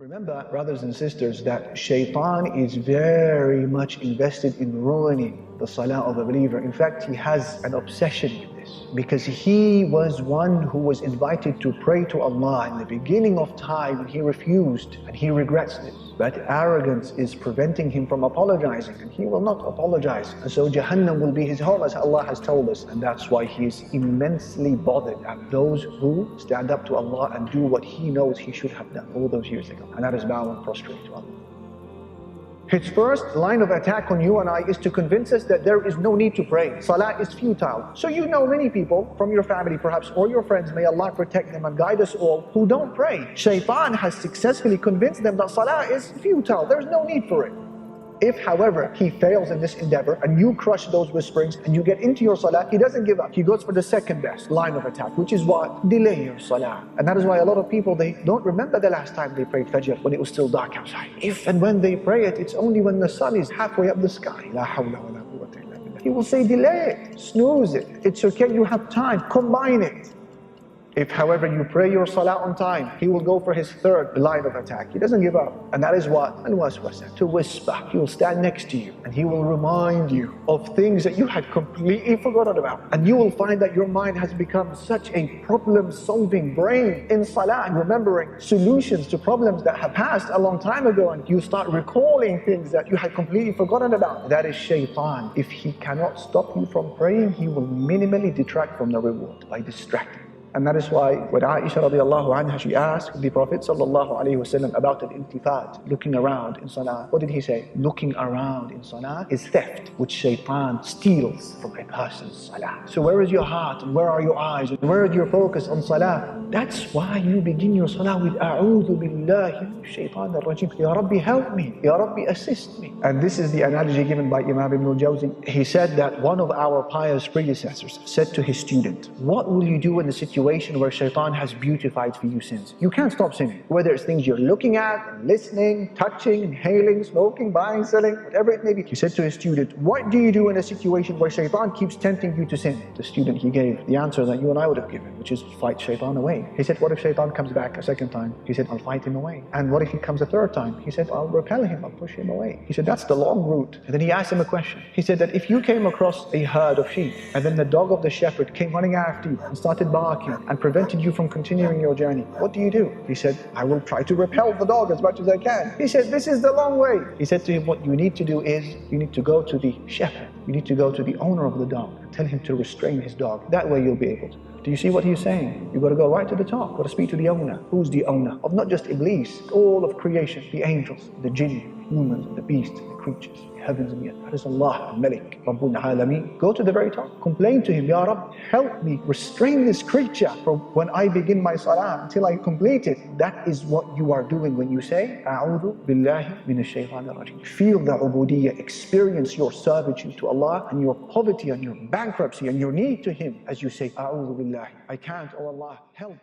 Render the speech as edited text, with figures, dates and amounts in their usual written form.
Remember, brothers and sisters, that shaitan is very much invested in ruining the salah of a believer. In fact, he has an obsession with this, because he was one who was invited to pray to Allah in the beginning of time, and he refused, and he regrets this. But arrogance is preventing him from apologizing, and he will not apologize. And so Jahannam will be his home, as Allah has told us. And that's why he is immensely bothered at those who stand up to Allah and do what he knows he should have done all those years ago. And that is bow and prostrate to Allah. His first line of attack on you and I is to convince us that there is no need to pray. Salah is futile. So you know many people from your family perhaps, or your friends, may Allah protect them and guide us all, who don't pray. Shaitan has successfully convinced them that salah is futile. There's no need for it. If, however, he fails in this endeavor and you crush those whisperings and you get into your salah, he doesn't give up. He goes for the second best line of attack, which is what? Delay your salah. And that is why a lot of people, they don't remember the last time they prayed Fajr when it was still dark outside. If and when they pray it, it's only when the sun is halfway up the sky. La hawla wa la quwwata illa billah. He will say, delay it, snooze it. It's okay, you have time, combine it. If, however, you pray your salah on time, he will go for his third line of attack. He doesn't give up. And that is what? Al-waswasa, to whisper. He will stand next to you and he will remind you of things that you had completely forgotten about. And you will find that your mind has become such a problem-solving brain in salah, and remembering solutions to problems that have passed a long time ago, and you start recalling things that you had completely forgotten about. That is shaitan. If he cannot stop you from praying, he will minimally detract from the reward by distracting. And that is why when Aisha radiallahu anha, she asked the Prophet sallallahu alayhi wasallam about al-iltifat, looking around in salah. What did he say? Looking around in salah is theft, which shaitan steals from a person's salah. So where is your heart, and where are your eyes, and where is your focus on salah? That's why you begin your salah with A'udhu billahi minash shaitanir rajim. Ya Rabbi, help me. Ya Rabbi, assist me. And this is the analogy given by Imam Ibn al-Jawzi. He said that one of our pious predecessors said to his student, what will you do in the situation where shaitan has beautified for you sins? You can't stop sinning. Whether it's things you're looking at, listening, touching, inhaling, smoking, buying, selling, whatever it may be. He said to his student, what do you do in a situation where shaitan keeps tempting you to sin? The student, he gave the answer that you and I would have given, which is fight shaitan away. He said, what if shaitan comes back a second time? He said, I'll fight him away. And what if he comes a third time? He said, I'll repel him, I'll push him away. He said, that's the long route. And then he asked him a question. He said that if you came across a herd of sheep, and then the dog of the shepherd came running after you and started barking and prevented you from continuing your journey, what do you do? He said, I will try to repel the dog as much as I can. He said, this is the long way. He said to him, what you need to do is, you need to go to the shepherd. You need to go to the owner of the dog and tell him to restrain his dog. That way you'll be able to. Do you see what he's saying? You've got to go right to the top. You've got to speak to the owner. Who's the owner? Of not just Iblis, all of creation, the angels, the jinn, humans, the beasts, the creatures, the heavens and the earth. That is Allah, Malik, Rabbul Alameen. Go to the very top. Complain to him, Ya Rabb, help me restrain this creature from when I begin my salah until I complete it. That is what you are doing when you say, A'udhu billahi minash shaitanir rajim. Feel the ubudiyyah, experience your servitude to Allah and your poverty and your bankruptcy and your need to Him as you say, A'udhu billahi. I can't, oh Allah, help.